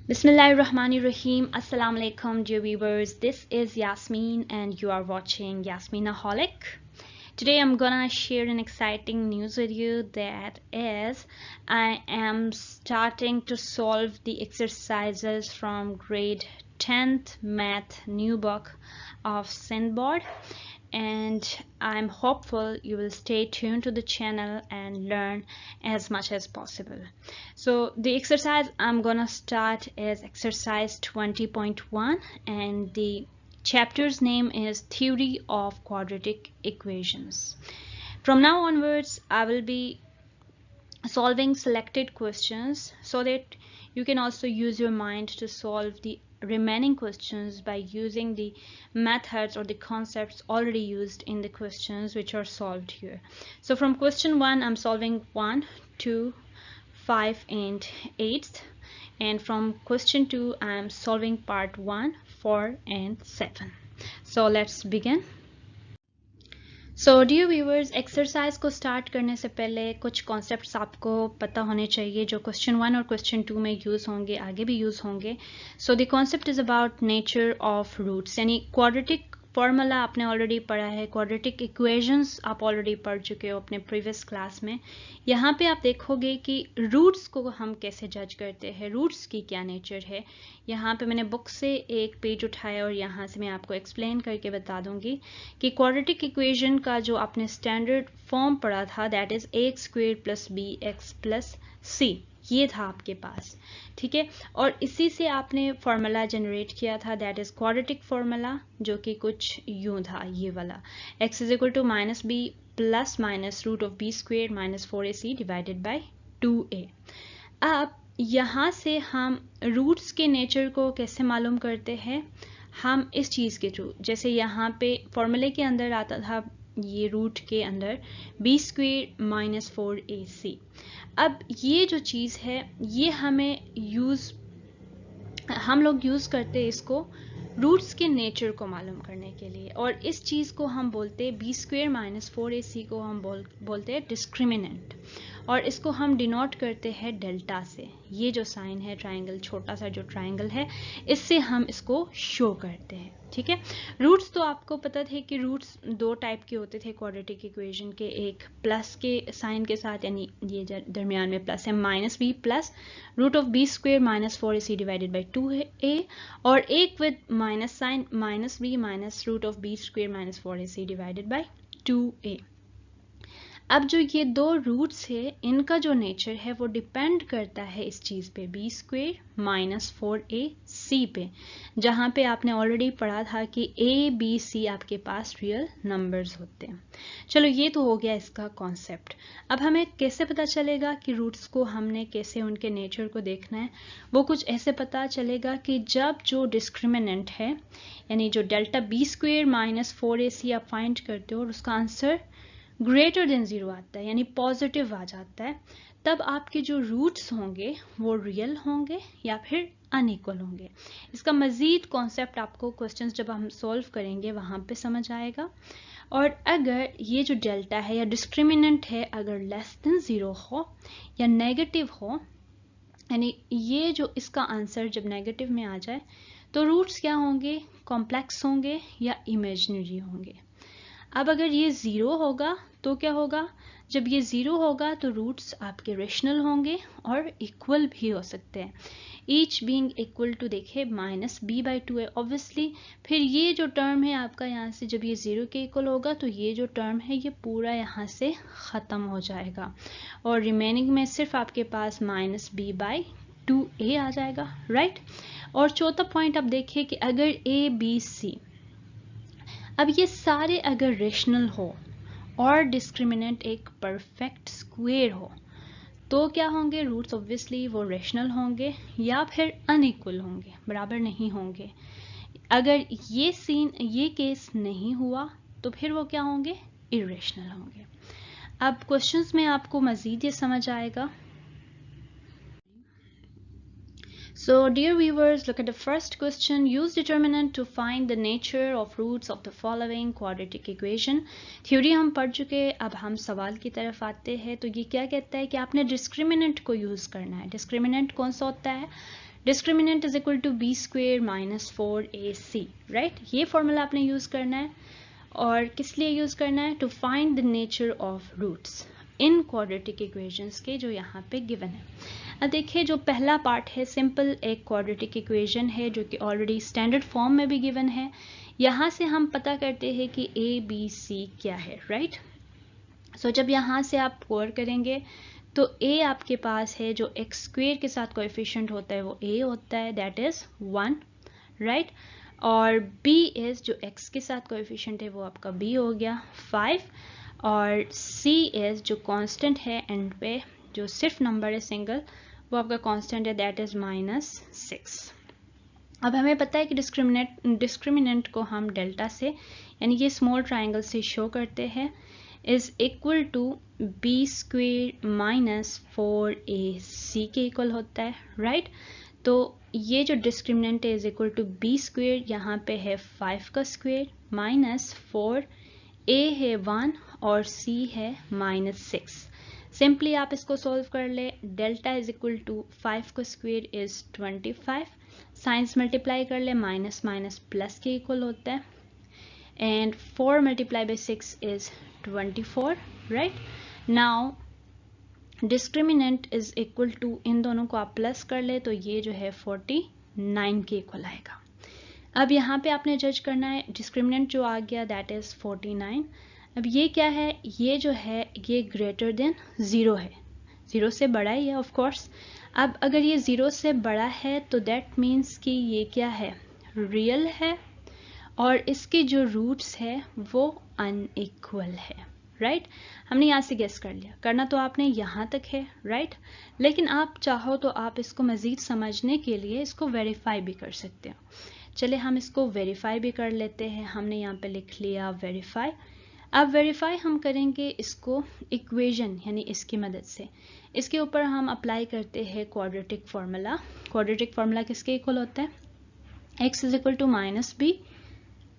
Bismillahirrahmanirrahim. Assalamu alaikum, dear viewers. This is Yasmin, and you are watching Yasminaholic. Today, I'm gonna share an exciting news with you. That is, I am starting to solve the exercises from grade 10th math new book of Sandboard, and I'm hopeful you will stay tuned to the channel and learn as much as possible. So the exercise I'm gonna start is exercise 20.1, and the chapter's name is Theory of Quadratic Equations. From now onwards, I will be solving selected questions so that you can also use your mind to solve the remaining questions by using the methods or the concepts already used in the questions which are solved here. So from question 1, I'm solving 1, 2, 5 and 8, and from question 2 I'm solving part 1, 4 and 7. So let's begin. So dear viewers, exercise को start करने से पहले कुछ concepts आपको पता होने चाहिए जो क्वेश्चन 1 और क्वेश्चन 2 में यूज़ होंगे, आगे भी यूज़ होंगे. So the concept is about nature of roots, यानी क्वाड्रेटिक फॉर्मूला आपने ऑलरेडी पढ़ा है, क्वाड्रेटिक इक्वेशंस आप ऑलरेडी पढ़ चुके हो अपने प्रीवियस क्लास में. यहाँ पे आप देखोगे कि रूट्स को हम कैसे जज करते हैं, रूट्स की क्या नेचर है. यहाँ पे मैंने बुक से एक पेज उठाया और यहाँ से मैं आपको एक्सप्लेन करके बता दूंगी कि क्वाड्रेटिक इक्वेशन का जो आपने स्टैंडर्ड फॉर्म पढ़ा था, that is x square plus b x plus c, ये था आपके पास. ठीक है, और इसी से आपने फॉर्मूला जनरेट किया था, दैट इज क्वाड्रेटिक फॉर्मूला, जो कि कुछ यूं था, ये वाला, x is equal to minus b plus minus root of b square minus 4ac divided by 2a. अब यहाँ से हम रूट्स के नेचर को कैसे मालूम करते हैं, हम इस चीज़ के थ्रू, जैसे यहाँ पे फॉर्मूले के अंदर आता था, ये रूट के अंदर बी स्क्वेयर माइनस 4ac. अब ये जो चीज़ है ये हम लोग यूज़ करते हैं इसको रूट्स के नेचर को मालूम करने के लिए, और इस चीज़ को हम बोलते हैं बी स्क्वेयर माइनस 4ac को हम बोलते हैं डिस्क्रिमिनेंट, और इसको हम डिनोट करते हैं डेल्टा से. ये जो साइन है ट्राइंगल, छोटा सा जो ट्राइंगल है, इससे हम इसको शो करते हैं. ठीक है, रूट्स तो आपको पता थे कि रूट्स दो टाइप के होते थे क्वाड्रेटिक इक्वेशन के, एक प्लस के साइन के साथ, यानी ये दरमियान में प्लस है, minus b plus root of b square minus 4ac divided by 2a, और एक with minus sign minus b minus root of b square minus 4ac divided by 2a. अब जो ये दो रूट्स है, इनका जो नेचर है वो डिपेंड करता है इस चीज़ पे, बी स्क्वेयर माइनस 4ac पे, जहाँ पे आपने ऑलरेडी पढ़ा था कि a b c आपके पास रियल नंबर्स होते हैं. चलो, ये तो हो गया इसका कॉन्सेप्ट. अब हमें कैसे पता चलेगा कि रूट्स को हमने कैसे उनके नेचर को देखना है, वो कुछ ऐसे पता चलेगा कि जब जो डिस्क्रिमिनेंट है, यानी जो delta B square minus 4ac आप फाइंड करते हो और उसका आंसर ग्रेटर देन 0 आता है, यानी पॉजिटिव आ जाता है, तब आपके जो रूट्स होंगे वो रियल होंगे या फिर अनइक्वल होंगे. इसका मज़ीद कॉन्सेप्ट आपको क्वेश्चंस जब हम सॉल्व करेंगे वहाँ पे समझ आएगा. और अगर ये जो डेल्टा है या डिस्क्रिमिनेंट है अगर लेस देन 0 हो या नेगेटिव हो, यानी ये जो इसका आंसर जब नेगेटिव में आ जाए, तो रूट्स क्या होंगे, कॉम्प्लेक्स होंगे या इमेजिनरी होंगे. अब अगर ये 0 होगा तो क्या होगा, जब ये 0 होगा तो रूट्स आपके रेशनल होंगे और इक्वल भी हो सकते हैं, ईच बीइंग इक्वल टू, देखिए माइनस बी बाई 2 है ऑब्वियसली. फिर ये जो टर्म है आपका यहाँ से जब ये 0 के इक्वल होगा तो ये जो टर्म है ये पूरा यहाँ से ख़त्म हो जाएगा, और रिमेनिंग में सिर्फ आपके पास माइनस बी बाई 2a आ जाएगा, राइट. और चौथा पॉइंट आप देखिए कि अगर ए बी सी, अब ये सारे अगर रेशनल हो और डिस्क्रिमिनेंट एक परफेक्ट स्क्वायर हो, तो क्या होंगे, रूट्स ऑब्वियसली वो रेशनल होंगे या फिर अनइक्वल होंगे, बराबर नहीं होंगे. अगर ये केस नहीं हुआ तो फिर वो क्या होंगे, इरेशनल होंगे. अब क्वेश्चंस में आपको मज़ीद ये समझ आएगा. So, dear viewers, look at the first question. Use determinant to find the nature of roots of the following quadratic equation. Theory हम पढ़ चुके, अब हम सवाल की तरफ आते हैं. तो ये क्या कहता है कि आपने डिस्क्रिमिनेंट को यूज़ करना है. डिस्क्रिमिनेंट कौन सा होता है, discriminant is equal to b square minus 4ac, right. ये फॉर्मूला आपने यूज करना है, और किस लिए यूज करना है? To find the nature of roots in quadratic equations के जो यहाँ पे गिवन है। अब देखिए, जो पहला पार्ट है सिंपल एक क्वाड्रेटिक इक्वेशन है जो कि ऑलरेडी स्टैंडर्ड फॉर्म में भी गिवन है। यहाँ से हम पता करते हैं कि ए बी सी क्या है, राइट। सो जब यहाँ से आप स्क्वायर करेंगे तो a आपके पास है जो एक्स स्क्वेयर के साथ कोएफिशिएंट होता है वो a होता है, दैट इज 1, राइट। और b इज जो x के साथ कोएफिशिएंट है वो आपका b हो गया 5, और c इज जो कांस्टेंट है एंड पे जो सिर्फ नंबर है सिंगल वो आपका कांस्टेंट है, दैट इज -6। अब हमें पता है कि डिस्क्रिमिनेंट को हम डेल्टा से यानी ये स्मॉल ट्राइंगल से शो करते हैं, is equal to b square minus 4ac के इक्वल होता है, राइट। तो ये जो डिस्क्रिमिनेंट है is equal to b square, यहाँ पे है 5 का स्क्वेयर माइनस 4, a है 1 और c है -6। सिंपली आप इसको सॉल्व कर ले, डेल्टा इज इक्वल टू 5 का स्क्वेयर इज 25, साइंस मल्टीप्लाई कर ले, माइनस माइनस प्लस के इक्वल होता है, and 4 multiply by 6 is 24, right. Now discriminant is equal to, इन दोनों को आप प्लस कर ले तो ये जो है 49 के इक्वल आएगा। अब यहाँ पे आपने जज करना है, डिस्क्रिमिनेंट जो आ गया दैट इज 49। अब ये क्या है? ये जो है ये ग्रेटर देन 0 है, 0 से बड़ा ही है ऑफ कोर्स। अब अगर ये 0 से बड़ा है तो दैट मीन्स कि ये क्या है? रियल है, और इसके जो रूट्स है वो अनइक्वल है, राइट। हमने यहाँ से गेस कर लिया, करना तो आपने यहाँ तक है, राइट। लेकिन आप चाहो तो आप इसको मज़ीद समझने के लिए इसको वेरीफाई भी कर सकते हो। चले हम इसको वेरीफाई भी कर लेते हैं। हमने यहाँ पे लिख लिया वेरीफाई। अब वेरीफाई हम करेंगे इसको इक्वेशन यानी इसकी मदद से। इसके ऊपर हम अप्लाई करते हैं क्वाड्रेटिक फार्मूला। क्वाड्रेटिक फार्मूला किसके इक्वल होता है? x is equal to minus b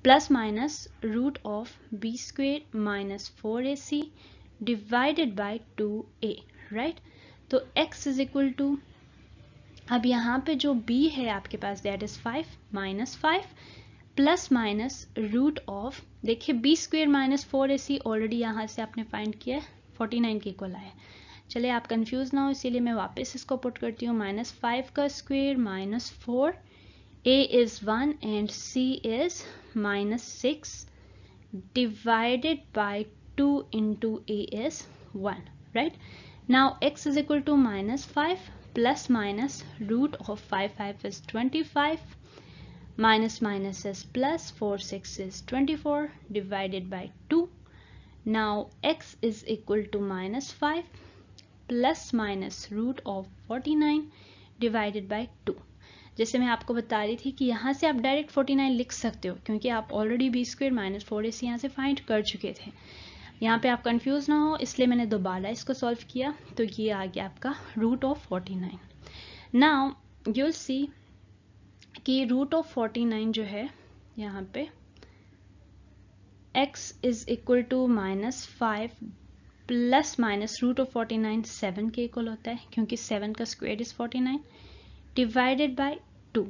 plus minus root of b square minus 4ac divided by 2a, right. तो x इज इक्वल टू, अब यहाँ पे जो b है आपके पास that is 5 minus 5 plus minus root of, देखिए b square minus 4ac already यहाँ से आपने फाइंड किया 49 के इक्वल आया। चलिए आप कंफ्यूज ना हो इसीलिए मैं वापस इसको पुट करती हूँ। -5 का square minus 4, a is 1 and c is -6 divided by 2 into a is 1, right. Now x is equal to -5 plus minus root of 5 is 25 minus minus is plus 4 6 is 24 divided by 2. Now x is equal to -5 plus minus root of 49 divided by 2. जैसे मैं आपको बता रही थी कि यहाँ से आप डायरेक्ट 49 लिख सकते हो क्योंकि आप already B square minus 4ac यहाँ से फाइंड कर चुके थे। यहाँ पे आप कंफ्यूज ना हो इसलिए मैंने दोबारा इसको सॉल्व किया, तो ये आ गया आपका root of 49। Now you will see कि रूट ऑफ 49 जो है यहाँ पे x is equal to -5 plus minus root of 49 7 के इक्वल होता है क्योंकि 7 का स्क्वायर इज 49 डिवाइडेड बाय 2।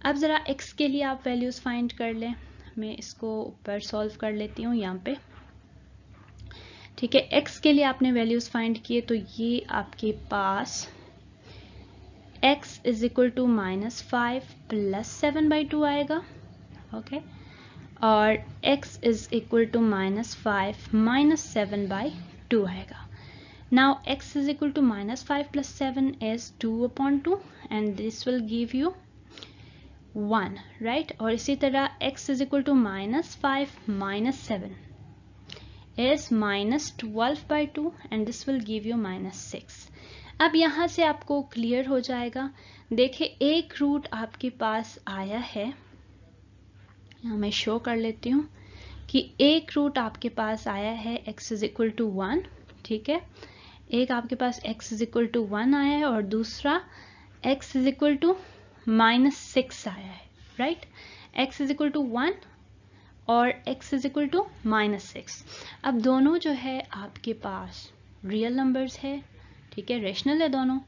अब ज़रा x के लिए आप वैल्यूज़ फाइंड कर लें। मैं इसको ऊपर सॉल्व कर लेती हूँ यहाँ पे, ठीक है। x के लिए आपने वैल्यूज़ फाइंड किए तो ये आपके पास x इज इक्वल टू -5 प्लस 7/2 आएगा, ओके। और x is equal to -5 minus 7/2 आएगा। Now x is equal to -5 plus 7 is 2/2 and this will give you 1, right? और इसी तरह x is equal to -5 minus 7 is -12/2 and this will give you -6. अब यहाँ से आपको क्लियर हो जाएगा। देखिए एक रूट आपके पास आया है, यहाँ मैं शो कर लेती हूँ कि एक रूट आपके पास आया है x is equal to 1, ठीक है। एक आपके पास x इज इक्वल टू 1 आया है और दूसरा x इज इक्वल टू -6 आया है, right. x is equal to 1 और x इज इक्वल टू -6। अब दोनों जो है आपके पास रियल नंबर्स है, ठीक है, रेशनल है दोनों,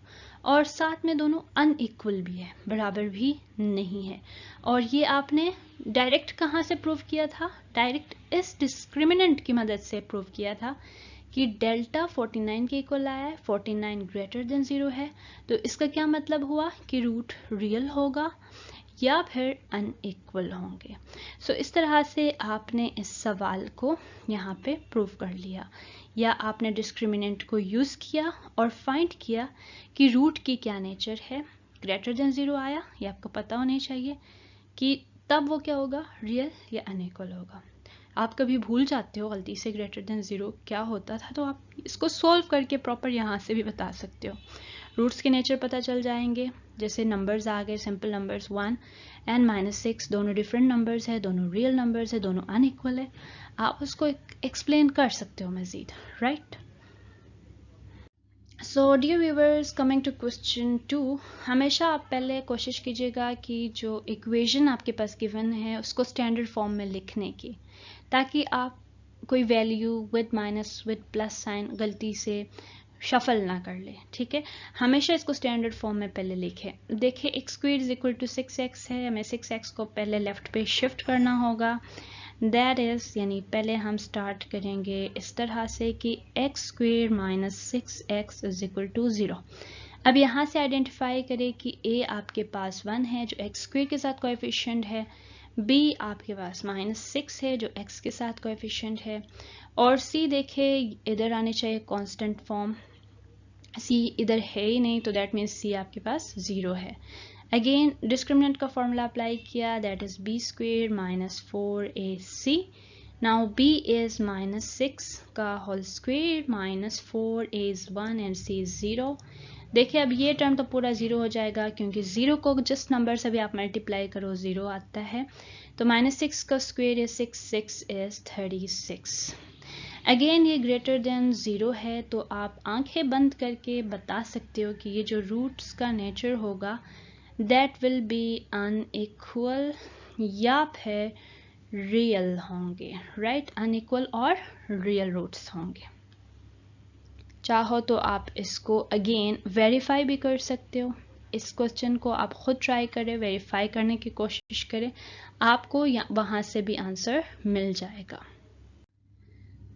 और साथ में दोनों अनइक्वल भी है, बराबर भी नहीं है। और ये आपने डायरेक्ट कहाँ से प्रूव किया था? डायरेक्ट इस डिस्क्रिमिनेंट की मदद से प्रूव किया था कि डेल्टा 49 के इक्वल आया है, 49 ग्रेटर देन 0 है, तो इसका क्या मतलब हुआ कि रूट रियल होगा या फिर अनइक्वल होंगे। सो इस तरह से आपने इस सवाल को यहाँ पे प्रूव कर लिया, या आपने डिस्क्रिमिनेंट को यूज़ किया और फाइंड किया कि रूट की क्या नेचर है। ग्रेटर देन 0 आया, ये आपको पता होना चाहिए कि तब वो क्या होगा, रियल या अनइक्वल होगा। आप कभी भूल जाते हो गलती से ग्रेटर देन 0 क्या होता था, तो आप इसको सॉल्व करके प्रॉपर यहाँ से भी बता सकते हो। रूट्स के नेचर पता चल जाएंगे, जैसे नंबर्स आ गए, सिंपल नंबर्स 1 एंड -6 दोनों डिफरेंट नंबर्स है, दोनों रियल नंबर्स है, दोनों अनइक्वल है। आप उसको एक्सप्लेन कर सकते हो Majeed, right. So dear viewers, coming to question 2, हमेशा आप पहले कोशिश कीजिएगा कि जो इक्वेशन आपके पास गिवन है उसको स्टैंडर्ड फॉर्म में लिखने की, ताकि आप कोई value with minus with plus sign गलती से शफल ना कर ले, ठीक है। हमेशा इसको स्टैंडर्ड फॉर्म में पहले लिखें। देखिए x square is equal to 6x है, हमें 6x को पहले लेफ्ट पे शिफ्ट करना होगा, दैट इज, यानी पहले हम स्टार्ट करेंगे इस तरह से कि x square minus 6x is equal to 0। अब यहाँ से आइडेंटिफाई करें कि a आपके पास 1 है जो एक्स स्क्वायर के साथ कोएफिशिएंट है, b आपके पास -6 है जो x के साथ कोएफिशिएंट है, और c देखे इधर आने चाहिए कांस्टेंट फॉर्म, c इधर है ही नहीं, तो दैट मीन्स c आपके पास 0 है। अगेन डिस्क्रिमिनेंट का फॉर्मूला अप्लाई किया, that is b square minus 4ac। Now b is -6 का whole square minus 4a is 1 and c is 0। देखिए अब ये टर्म तो पूरा 0 हो जाएगा, क्योंकि 0 को जिस नंबर से भी आप मल्टीप्लाई करो 0 आता है, तो -6 का स्क्वायर इज 6 इज 36। अगेन ये ग्रेटर देन 0 है, तो आप आंखें बंद करके बता सकते हो कि ये जो रूट्स का नेचर होगा दैट विल बी अनइक्वल या फिर रियल होंगे, राइट। अनइक्वल और रियल रूट्स होंगे। चाहो तो आप इसको अगेन वेरीफाई भी कर सकते हो। इस क्वेश्चन को आप खुद ट्राई करें, वेरीफाई करने की कोशिश करें, आपको वहां से भी आंसर मिल जाएगा।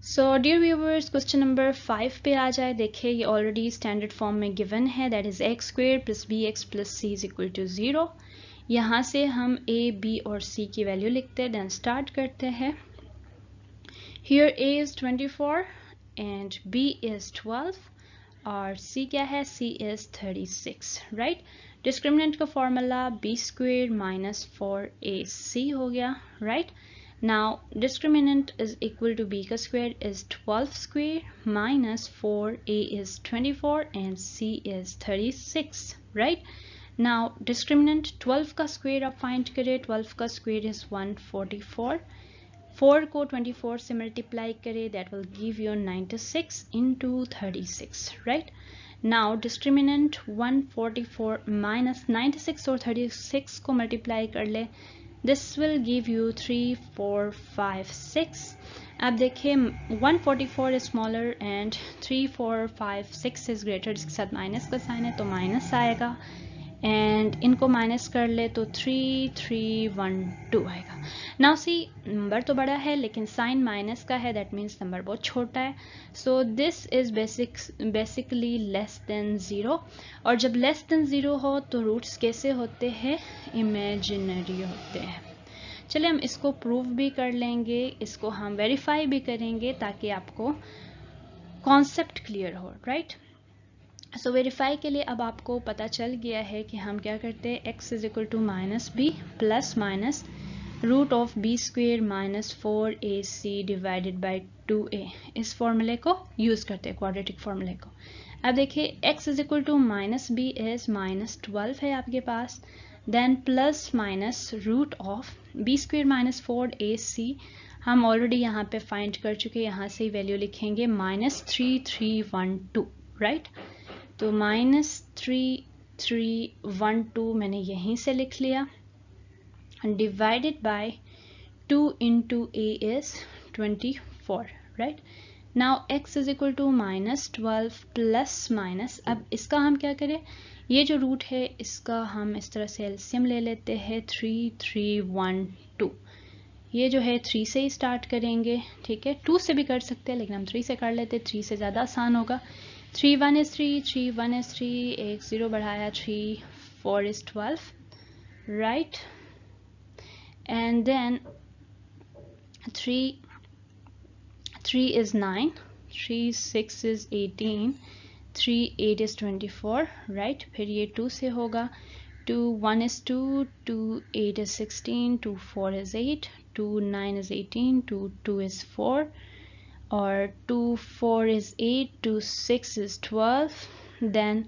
So dear viewers, question number 5 पे आ जाए। देखिए ये ऑलरेडी स्टैंडर्ड फॉर्म में गिवन है, that is x square plus b x plus c is equal to 0। यहाँ से हम a, b और c की वैल्यू लिखते हैं, देन स्टार्ट करते हैं। Here a is 24 and b is 12 और c क्या है, c इज 36, राइट। डिस्क्रिमिनेंट का formula b square minus 4ac हो गया, right. Now discriminant is equal to b का square is 12 square minus 4a is 24 and c is 36, right? Now discriminant 12 का square आप find करें, 12 का square is 144, 4 को 24 से multiply करें, that will give you 96 into 36, right? Now discriminant 144 minus 96 और 36 को multiply कर ले, this will give you 3 4 5 6। अब देखिए 144 is smaller and 3 4 5 6 is greater, इसके साथ माइनस का साइन है तो माइनस आएगा, एंड इनको माइनस कर ले तो 3 3 1 2 आएगा। नाउ सी नंबर तो बड़ा है लेकिन साइन माइनस का है, दैट मीन्स नंबर बहुत छोटा है, so this is basically less than 0। और जब लेस देन 0 हो तो रूट्स कैसे होते हैं, इमेजिनरी होते हैं। चलिए हम इसको प्रूव भी कर लेंगे, इसको हम वेरीफाई भी करेंगे ताकि आपको कॉन्सेप्ट क्लियर हो, राइट। सो वेरीफाई के लिए अब आपको पता चल गया है कि हम क्या करते हैं, x is equal to minus b plus minus root of b square minus 4ac divided by 2a, इस फॉर्मूले को यूज करते हैं, क्वाड्रेटिक फॉर्मूले को। अब देखिए x is equal to minus b is minus 12 है आपके पास, then plus minus root of b square minus 4ac हम ऑलरेडी यहाँ पे फाइंड कर चुके, यहाँ से वैल्यू लिखेंगे -3312, राइट। तो -3312 मैंने यहीं से लिख लिया, divided by 2 into a is 24, right. Now x is equal to -12 plus minus, अब इसका हम क्या करें, ये जो रूट है इसका हम इस तरह से एलसीएम ले लेते हैं 3 3 1 2। ये जो है 3 से ही स्टार्ट करेंगे, ठीक है, 2 से भी कर सकते हैं लेकिन हम 3 से कर लेते हैं, 3 से ज़्यादा आसान होगा। 3 1 is 3, 3 1 is 3, एक 0 बढ़ाया 3 4 is 12, right, and then 3 is 9, 3 6 is 18, 3 8 is 24, right। फिर ये 2 से होगा, 2 1 is 2, 2 8 is 16, 2 4 is 8, 2 9 is 18, 2 2 is 4, और 2 4 is 8, 2 6 is 12, then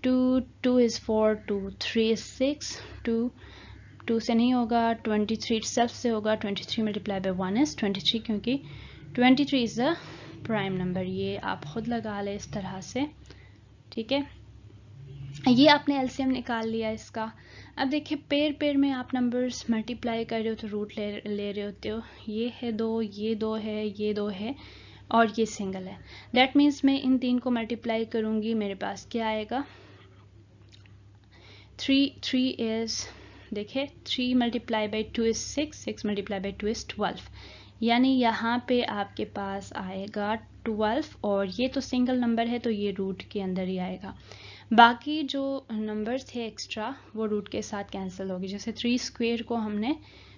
2 2 is 4, 2 3 is 6, 2 से नहीं होगा, 23 सेल्फ से होगा, 23 मल्टीप्लाई बाय 1 is 23, क्योंकि 23 इज द प्राइम नंबर। ये आप खुद लगा ले इस तरह से, ठीक है। ये आपने एलसीएम निकाल लिया इसका। अब देखिए पेयर में आप नंबर्स मल्टीप्लाई कर रहे हो तो रूट ले रहे होते हो। ये है 2, ये 2 है, ये 2 है और ये सिंगल है। दैट मीन्स मैं इन 3 को मल्टीप्लाई करूंगी, मेरे पास क्या आएगा, 3 इज, देखिए 3 multiply by 2 is 6, 6 multiply by 2 is 12, यानी यहाँ पे आपके पास आएगा 12, और ये तो सिंगल नंबर है तो ये रूट के अंदर ही आएगा। बाकी जो नंबर्स थे एक्स्ट्रा वो रूट के साथ कैंसिल होगी। जैसे 3 स्क्वेयर को हमने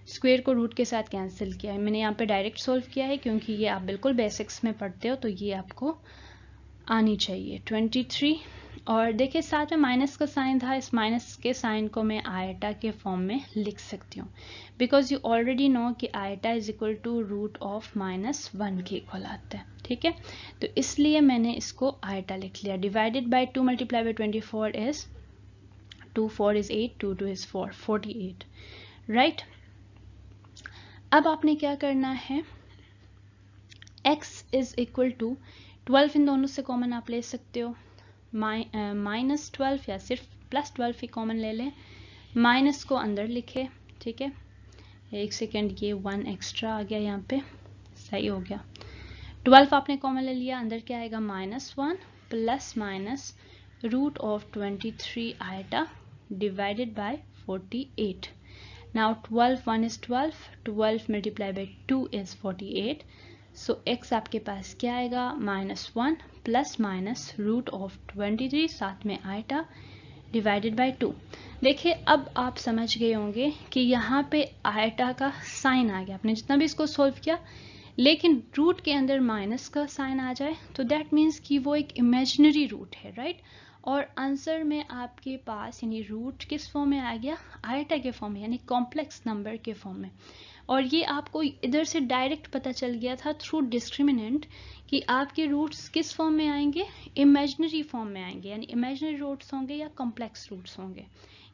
स्क्वेयर को रूट के साथ कैंसिल किया है, मैंने यहाँ पे डायरेक्ट सोल्व किया है क्योंकि ये आप बिल्कुल बेसिक्स में पढ़ते हो तो ये आपको आनी चाहिए। 23, और देखिए साथ में माइनस का साइन था, इस माइनस के साइन को मैं आयटा के फॉर्म में लिख सकती हूँ, बिकॉज यू ऑलरेडी नो कि iota is equal to root of -1 के इक्वल आता है, ठीक है। तो इसलिए मैंने इसको आयटा लिख लिया। Divided by 2 multiply by 24 is 2 4 is 8, 2 2 is 4, 48, right. अब आपने क्या करना है, x इज इक्वल टू 12, इन दोनों से कॉमन आप ले सकते हो, -12 या सिर्फ +12 ही कॉमन ले लें, माइनस को अंदर लिखे, ठीक है। एक सेकेंड, ये 1 एक्स्ट्रा आ गया यहाँ पे, सही हो गया। 12 आपने कॉमन ले लिया, अंदर क्या आएगा, -1 plus minus root of 23 iota divided by 48। Now 12 1 is 12, 12 multiply by 2 is 48, so x आपके पास क्या आएगा, -1 प्लस माइनस रूट ऑफ 23 साथ में आयटा डिवाइडेड बाय 2। देखिए अब आप समझ गए होंगे कि यहाँ पे आयटा का साइन आ गया, आपने जितना भी इसको सोल्व किया, लेकिन रूट के अंदर माइनस का साइन आ जाए तो दैट मीन्स कि वो एक इमेजिनरी रूट है, राइट। और आंसर में आपके पास यानी रूट किस फॉर्म में आ गया, आयटा के फॉर्म में, यानी कॉम्प्लेक्स नंबर के फॉर्म में। और ये आपको इधर से डायरेक्ट पता चल गया था थ्रू डिस्क्रिमिनेंट कि आपके रूट्स किस फॉर्म में आएंगे, इमेजिनरी फॉर्म में आएंगे, यानी इमेजिनरी रूट्स होंगे या कॉम्प्लेक्स रूट्स होंगे।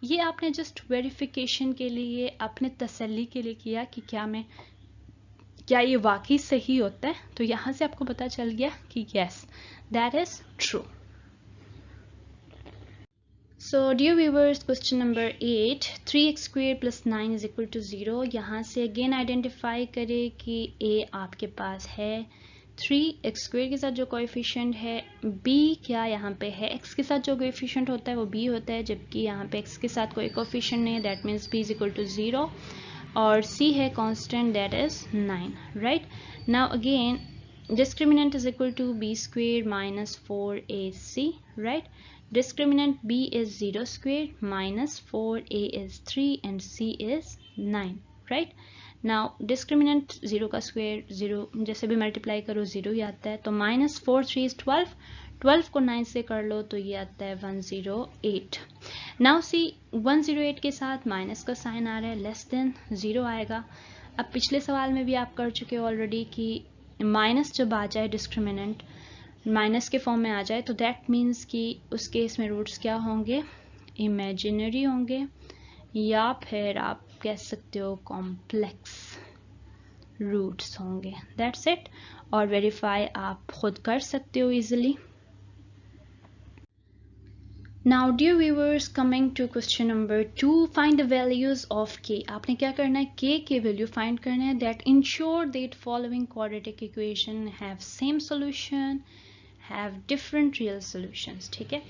ये आपने जस्ट वेरिफिकेशन के लिए, अपने तसल्ली के लिए किया कि क्या ये वाकई सही होता है। तो यहाँ से आपको पता चल गया कि yes that is true. So dear viewers, question number 8, 3x square plus 9 is equal to 0। यहाँ से अगेन आइडेंटिफाई करें कि a आपके पास है 3x square के साथ जो कोएफिशिएंट है, b क्या यहाँ पे है, x के साथ जो कोएफिशिएंट होता है वो b होता है, जबकि यहाँ पे x के साथ कोई कोएफिशिएंट नहीं है, that means b is equal to 0, और c है constant that is 9, right. Now again discriminant is equal to b square minus 4ac, right। Discriminant b is 0 square minus 4a is 3 and c is 9, right। Now discriminant 0 का square 0 जैसे भी multiply करो 0 ही आता है, तो minus 4 3 is 12, 12 को 9 से कर लो तो ये आता है 108। Now see 108 के साथ माइनस का साइन आ रहा है, लेस देन 0 आएगा। अब पिछले सवाल में भी आप कर चुके हो ऑलरेडी कि माइनस जब आ जाए, डिस्क्रिमिनेंट माइनस के फॉर्म में आ जाए, तो दैट मीन्स कि उस केस में रूट्स क्या होंगे, इमेजिनरी होंगे, या फिर आप कह सकते हो कॉम्प्लेक्स रूट्स होंगे, दैट्स इट। और वेरीफाई आप खुद कर सकते हो easily. Now dear viewers, coming to question number 2, find the values of k। आपने क्या करना है, k के वैल्यू फाइंड करना है, that ensure that following quadratic equation have same solution, have different real solutions. ठीक है,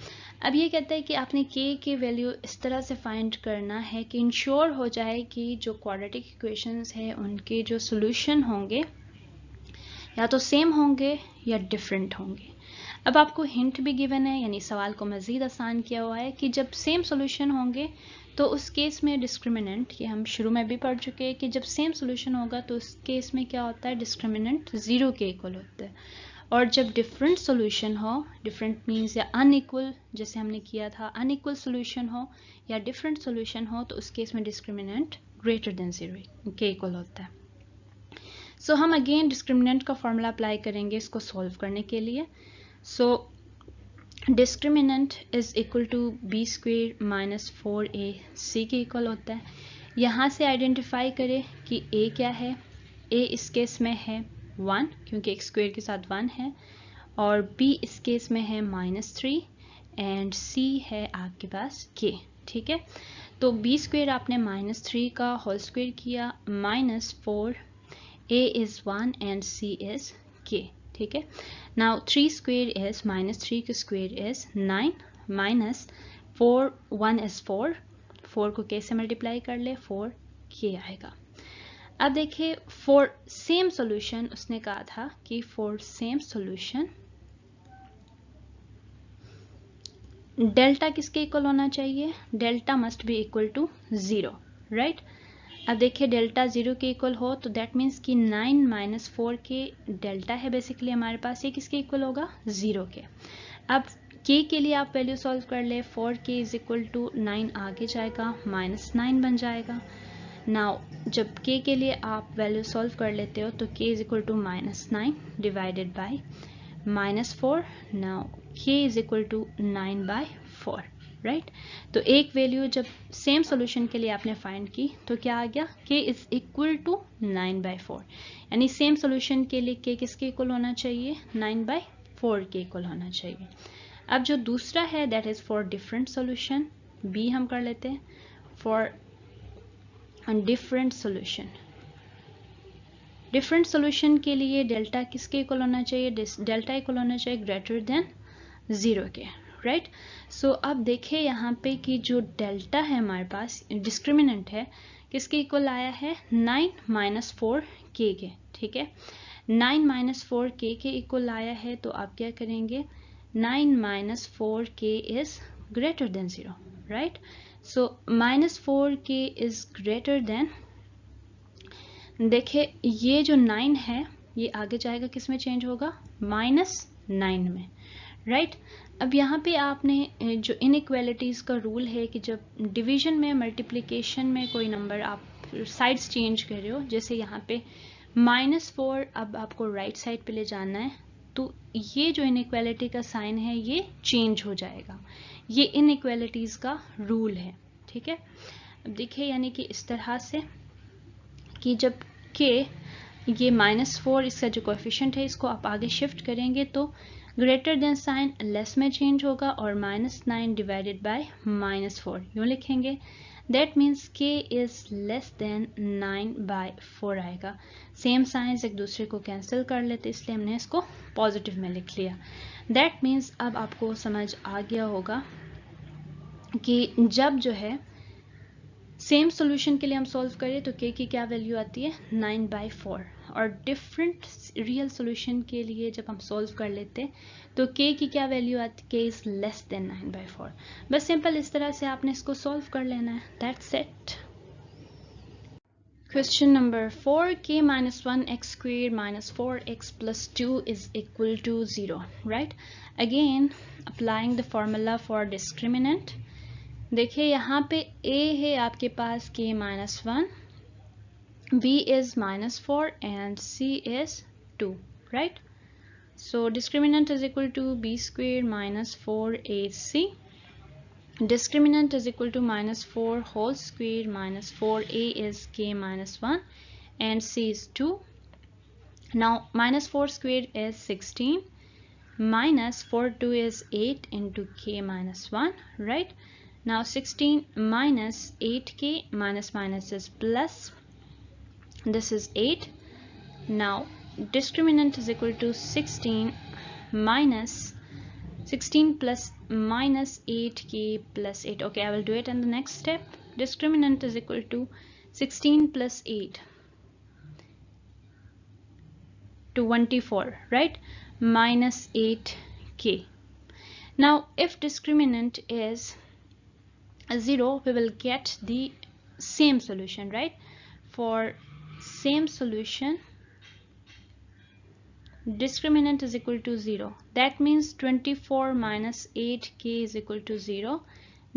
अब ये कहता है कि आपने k की वैल्यू इस तरह से फाइंड करना है कि इंश्योर हो जाए कि जो क्वाड्रेटिक इक्वेशंस है उनके जो सॉल्यूशन होंगे या तो सेम होंगे या डिफरेंट होंगे। अब आपको हिंट भी गिवन है, यानी सवाल को मज़ीद आसान किया हुआ है कि जब सेम सॉल्यूशन होंगे तो उस केस में डिस्क्रिमिनेंट, ये हम शुरू में भी पढ़ चुके हैं कि जब सेम सॉल्यूशन होगा तो उस केस में क्या होता है, डिस्क्रिमिनेंट 0 के इक्वल होता है। और जब डिफरेंट सॉल्यूशन हो, डिफरेंट मीन्स या अनइक्वल, जैसे हमने किया था अनइक्वल सॉल्यूशन हो या डिफरेंट सॉल्यूशन हो, तो उस केस में डिस्क्रिमिनेंट ग्रेटर देन 0 के इक्वल होता है। सो हम अगेन डिस्क्रिमिनेंट का फॉर्मूला अप्लाई करेंगे इसको सॉल्व करने के लिए। So discriminant is equal to b square minus 4ac के इक्वल होता है। यहाँ से आइडेंटिफाई करें कि a क्या है। a इस केस में है 1 क्योंकि एक स्क्वेयर के साथ 1 है, और b इस केस में है -3 एंड c है आपके पास k। ठीक है, तो b स्क्वेयर आपने -3 का होल स्क्वेयर किया, -4, a is 1 and c is k। ठीक है, नाउ 3 स्क्वेयर इज -3 का स्क्वेयर इज 9 माइनस 4, 1 इज 4, 4 को k से मल्टीप्लाई कर ले, 4k आएगा। अब देखिए फॉर सेम सॉल्यूशन उसने कहा था कि फॉर सेम सॉल्यूशन डेल्टा किसके इक्वल होना चाहिए, delta must be equal to 0, right. अब देखिए डेल्टा 0 के इक्वल हो तो दैट मीन्स कि 9 माइनस 4 के डेल्टा है बेसिकली हमारे पास, ये किसके इक्वल होगा, 0 के। अब k के लिए आप वैल्यू सॉल्व कर ले, 4k इज इक्वल टू 9 आगे जाएगा -9 बन जाएगा। नाउ जब k के लिए आप वैल्यू सॉल्व कर लेते हो तो k is equal to -9 divided by -4। Now k is equal to 9/4, right. तो एक वैल्यू जब सेम सॉल्यूशन के लिए आपने फाइंड की तो क्या आ गया, k इज इक्वल टू 9/4, यानी सेम सॉल्यूशन के लिए k किसके इक्वल होना चाहिए, 9/4 के इक्वल होना चाहिए। अब जो दूसरा है that is for different solution, b हम कर लेते हैं। For different solution, different solution के लिए डेल्टा किसके इक्वल होना चाहिए, डेल्टा इक्वल होना चाहिए ग्रेटर देन 0 के, राइट। सो अब देखिए यहाँ पे कि जो डेल्टा है हमारे पास डिस्क्रिमिनेंट है किसके इक्वल आया है, 9 माइनस 4k के। ठीक है, 9 माइनस 4k के इक्वल आया है, तो आप क्या करेंगे, 9 minus 4k is greater than 0, right. So -4k is greater than, देखिए ये जो 9 है ये आगे जाएगा किस में चेंज होगा, -9 में, राइट। अब यहाँ पे आपने जो इनइक्वालिटीज़ का रूल है कि जब डिवीजन में मल्टीप्लिकेशन में कोई नंबर आप साइड्स चेंज कर रहे हो, जैसे यहाँ पे -4 अब आपको राइट साइड पे ले जाना है, तो ये जो इनइक्वालिटी का साइन है ये चेंज हो जाएगा, ये इनइक्वालिटीज़ का रूल है। ठीक है, अब देखिए यानी कि इस तरह से कि जब k ये -4 इसका जो कोएफिशिएंट है इसको आप आगे शिफ्ट करेंगे तो ग्रेटर देन साइन लेस में चेंज होगा और -9 डिवाइडेड बाय -4 यूँ लिखेंगे। That means k is less than 9/4 आएगा। सेम साइंस एक दूसरे को कैंसिल कर लेते इसलिए हमने इसको पॉजिटिव में लिख लिया। दैट मीन्स अब आपको समझ आ गया होगा कि जब जो है सेम सॉल्यूशन के लिए हम सॉल्व करें तो k की क्या वैल्यू आती है, 9/4, और डिफरेंट रियल सॉल्यूशन के लिए जब हम सॉल्व कर लेते हैं तो k की क्या वैल्यू आती है, k इज लेस देन 9/4। बस सिंपल इस तरह से आपने इसको सॉल्व कर लेना है, that's it. Question number 4, k minus 1x square minus 4x plus 2 is equal to 0, right? Again, applying the formula for discriminant. देखिए यहाँ पे a है आपके पास k minus 1, b is -4 and c is 2, right? So discriminant is equal to b square minus 4ac. Discriminant is equal to -4 whole square minus 4a is k minus 1 and c is 2. Now -4 square is 16 minus 4 2 is 8 into k minus 1, right? Now 16 minus 8k minus minus is plus, this is 8. Now discriminant is equal to 16 minus 16 plus minus 8k plus 8. Okay, I will do it in the next step. Discriminant is equal to 16 plus 8, 24, right? Minus 8k. Now, if discriminant is 0, we will get the same solution, right? For same solution, discriminant is equal to 0. That means 24 minus 8k is equal to 0.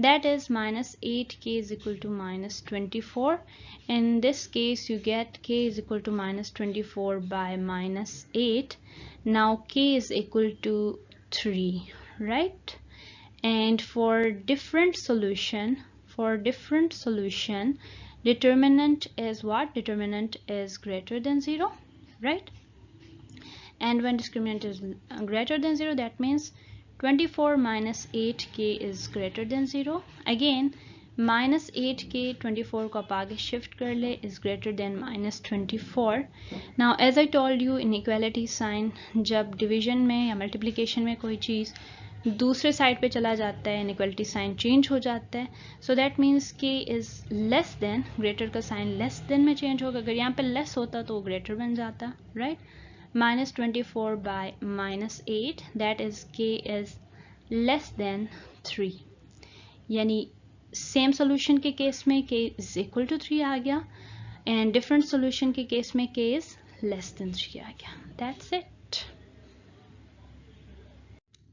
That is minus 8k is equal to minus 24. In this case, you get k is equal to minus 24 by minus 8. Now k is equal to 3, right? And for different solution, determinant is what? Determinant is greater than 0, right? And when discriminant is greater than 0, that means 24 minus 8k is greater than 0. Again, minus 8k 24 को आप आगे shift कर ले is greater than minus 24. Now as I told you, inequality sign जब division में या multiplication में कोई चीज़ दूसरे साइड पे चला जाता है, inequality sign change हो जाता है. So that means k is less than, greater का sign less than में change होगा. अगर यहाँ पे less होता तो greater बन जाता, right? Minus 24 by minus 8, that is k is less than 3. यानी सेम सोल्यूशन के केस में k is equal to 3 आ गया, and different solution के केस में k is less than 3 आ गया. That's it.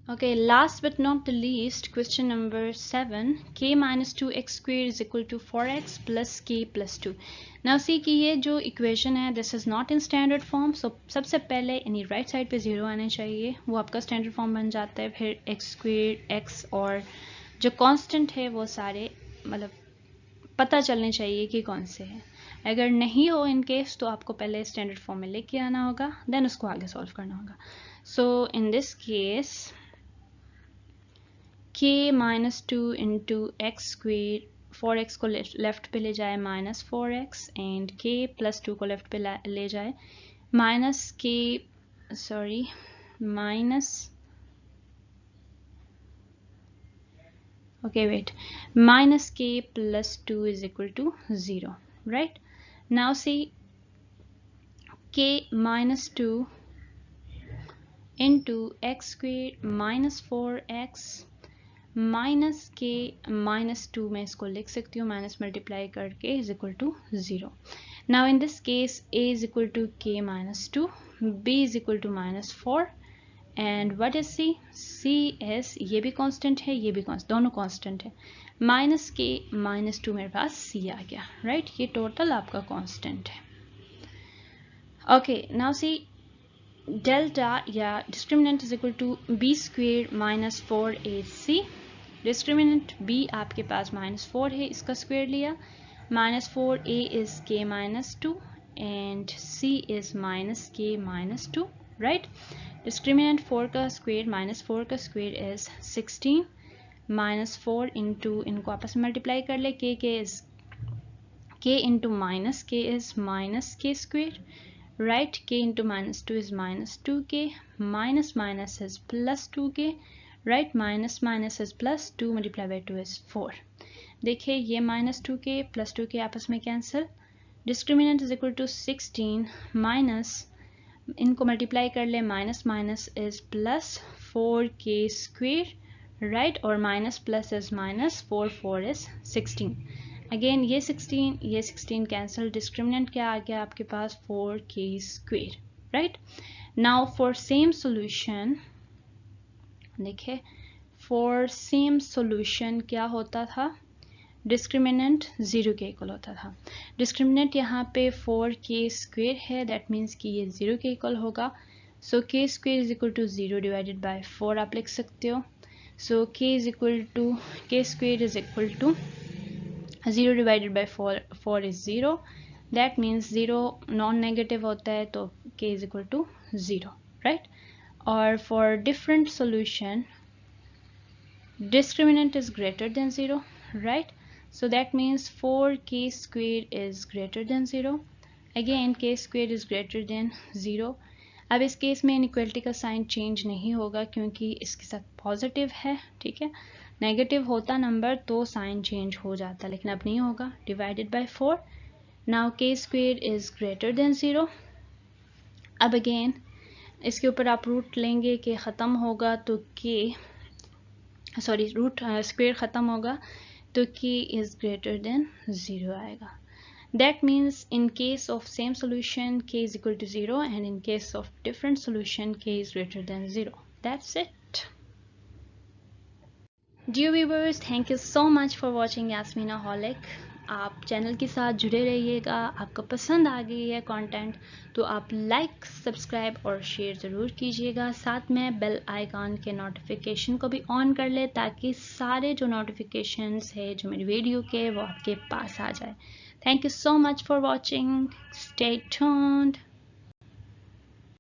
Okay, last but not the least, question number 7. K minus 2x square is equal to 4x plus k plus 2. Now see कि ये जो equation है, this is not in standard form. So सबसे पहले यानी right side पे 0 आने चाहिए, वो आपका standard form बन जाता है. फिर x square, x और जो constant है वो सारे मतलब पता चलने चाहिए कि कौन से हैं. अगर नहीं हो in case तो आपको पहले standard form में लेके आना होगा, then उसको आगे solve करना होगा. So in this case, k minus 2 into x square, 4x को लेफ्ट पे ले जाए minus 4x, and k plus 2 को लेफ्ट पे ले जाए minus k plus 2 is equal to 0, right? Now see k minus 2 into x square minus 4x minus के minus 2 में इसको लिख सकती हूँ, माइनस मल्टीप्लाई करके is equal to 0. Now in this case a is equal to k minus 2, b is equal to minus 4, and what is c? c is, ये भी constant है, ये भी दोनों कांस्टेंट है. माइनस k माइनस 2 मेरे पास c आ गया, राइट? ये टोटल आपका कांस्टेंट है. ओके, नाउ सी डेल्टा या discriminant is equal to b square minus 4ac. Discriminant b आपके पास माइनस 4 है, इसका स्क्वायर लिया. Minus 4a is k minus 2 and c is minus k minus 2, right? Discriminant 4 का square minus 4 का square is 16 minus 4 into, इनको आपस में मल्टीप्लाई कर ले, k is k into minus k is minus k square, right? K into minus 2 is minus 2k, minus minus is plus 2k, right? Minus minus is plus 2 multiplied by 2 is 4. देखिए ये minus 2k plus 2k आपस में cancel. Discriminant is equal to 16 minus, इनको multiply कर ले, minus minus is plus 4k square, right? और minus plus is minus, 4 is 16. Again ये 16 cancel. Discriminant क्या आ गया आपके पास? 4k square, right? Now for same solution, देखिए फॉर सेम सॉल्यूशन क्या होता था? डिस्क्रिमिनेंट 0 के इक्वल होता था. डिस्क्रिमिनेंट यहाँ पे 4k स्क्वेयर है, दैट मीन्स कि ये 0 के इक्वल होगा. So k square is equal to 0 divided by 4 आप लिख सकते हो. So k square is equal to 0 divided by 4 is 0. That means 0 non-negative होता है तो k is equal to 0, right? और for different solution, discriminant is greater than 0, right? So that means 4k square is greater than 0. Again, k square is greater than 0. अब इस case में inequality का sign change नहीं होगा क्योंकि इसके साथ पॉजिटिव है, ठीक है। नेगेटिव होता नंबर तो साइन चेंज हो जाता, लेकिन अब नहीं होगा। डिवाइडेड बाय 4, नाउ के स्क्वेयर इज ग्रेटर देन 0। अब अगेन इसके ऊपर आप रूट लेंगे कि ख़त्म होगा तो के, सॉरी रूट स्क्वेयर ख़त्म होगा तो के इज़ ग्रेटर देन 0 आएगा। That means in case of same solution k is equal to 0 and in case of different solution k is greater than 0. That's it. Dear viewers, thank you so much for watching Yasminaholic. आप channel के साथ जुड़े रहिएगा। आपको पसंद आ गई है content तो आप लाइक, सब्सक्राइब और शेयर ज़रूर कीजिएगा। साथ में बेल आइकॉन के नोटिफिकेशन को भी ऑन कर ले ताकि सारे जो नोटिफिकेशंस है जो मेरी वीडियो के वो आपके पास आ जाए। Thank you so much for watching. Stay tuned.